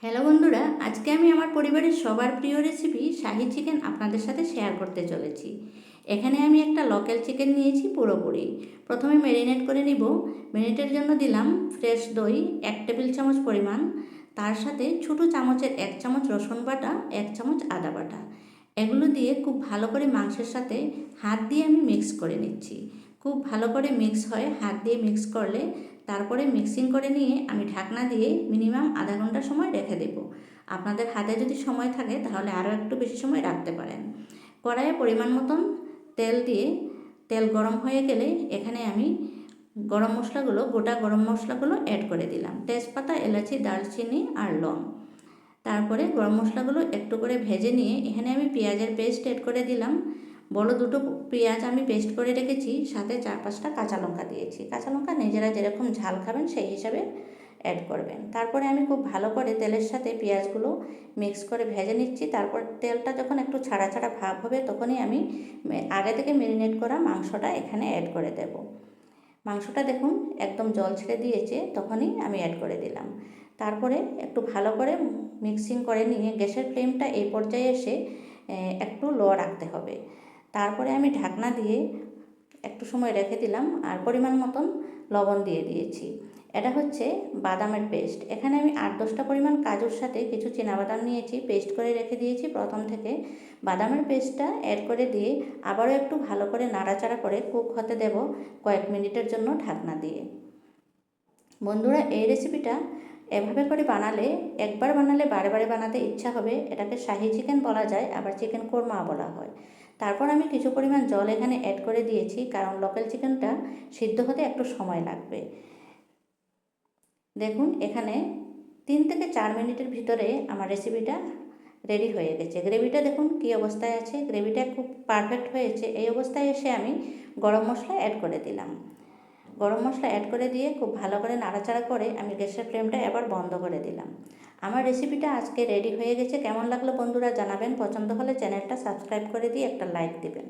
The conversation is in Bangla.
হ্যালো বন্ধুরা, আজকে আমি আমার পরিবারের সবার প্রিয় রেসিপি শাহি চিকেন আপনাদের সাথে শেয়ার করতে চলেছি। এখানে আমি একটা লোকাল চিকেন নিয়েছি পুরোপুরি। প্রথমে ম্যারিনেট করে নিব। ম্যারিনেটের জন্য দিলাম ফ্রেশ দই 1 টেবিল চামচ পরিমাণ, তার সাথে ছোটো চামচের 1 চামচ রসুন বাটা, 1 চামচ আদা বাটা। এগুলো দিয়ে খুব ভালো করে মাংসের সাথে হাত দিয়ে আমি মিক্স করে নিচ্ছি। খুব ভালো করে মিক্স হয়, হাত দিয়ে মিক্স করলে তারপরে মিক্সিং করে নিয়ে আমি ঢাকনা দিয়ে মিনিমাম আধা ঘন্টা সময় রেখে দেব। আপনাদের হাতে যদি সময় থাকে তাহলে আরও একটু বেশি সময় রাখতে পারেন। কড়াইয়ে পরিমাণ মতন তেল দিয়ে তেল গরম হয়ে গেলে এখানে আমি গোটা গরম মশলাগুলো অ্যাড করে দিলাম। তেজপাতা, এলাচি, দারচিনি আর লং। তারপরে গরম মশলাগুলো একটু করে ভেজে নিয়ে এখানে আমি পেঁয়াজের পেস্ট অ্যাড করে দিলাম। বড় দুটো পেঁয়াজ আমি পেস্ট করে রেখেছি, সাথে 4-5টা কাঁচা লঙ্কা দিয়েছি। কাঁচা লঙ্কা নিজেরা যেরকম ঝাল খাবেন সেই হিসাবে অ্যাড করবেন। তারপরে আমি খুব ভালো করে তেলের সাথে পেঁয়াজগুলো মিক্স করে ভেজে নিচ্ছি। তারপর তেলটা যখন একটু ছাড়া ছাড়া ভাব হবে তখনই আমি আগে থেকে ম্যারিনেট করা মাংসটা এখানে অ্যাড করে দেব। মাংসটা দেখুন একদম জল ছেড়ে দিয়েছে, তখনই আমি অ্যাড করে দিলাম। তারপরে একটু ভালো করে মিক্সিং করে নিয়ে গ্যাসের ফ্লেমটা এই পর্যায়ে এসে একটু লো রাখতে হবে। তারপরে আমি ঢাকনা দিয়ে একটু সময় রেখে দিলাম আর পরিমাণ মতন লবণ দিয়ে দিয়েছি। এটা হচ্ছে বাদামের পেস্ট। এখানে আমি 8-10টা পরিমাণ কাজুর সাথে কিছু চীনাবাদাম নিয়েছি, পেস্ট করে রেখে দিয়েছি প্রথম থেকে। বাদামের পেস্টটা অ্যাড করে দিয়ে আবারও একটু ভালো করে নাড়াচাড়া করে কুক হতে দেব কয়েক মিনিটের জন্য ঢাকনা দিয়ে। বন্ধুরা, এই রেসিপিটা এভাবে করে বানালে, একবার বানালে বারে বারে বানাতে ইচ্ছা হবে। এটাকে শাহি চিকেন বলা যায়, আবার চিকেন কোরমা বলা হয়। তারপর আমি কিছু পরিমাণ জল এখানে অ্যাড করে দিয়েছি, কারণ লোকাল চিকেনটা সিদ্ধ হতে একটু সময় লাগবে। দেখুন এখানে 3 থেকে 4 মিনিটের ভিতরে আমার রেসিপিটা রেডি হয়ে গেছে। গ্রেভিটা দেখুন কী অবস্থায় আছে, গ্রেভিটা খুব পারফেক্ট হয়েছে। এই অবস্থায় এসে আমি গরম মশলা অ্যাড করে দিলাম। গরম মশলা অ্যাড করে দিয়ে খুব ভালো করে নাড়াচাড়া করে আমি গ্যাসের ফ্লেমটা এবার বন্ধ করে দিলাম। আমার রেসিপিটা আজকে রেডি হয়ে গেছে। কেমন লাগলো বন্ধুরা জানাবেন। পছন্দ হলে চ্যানেলটা সাবস্ক্রাইব করে দিয়ে একটা লাইক দিবেন।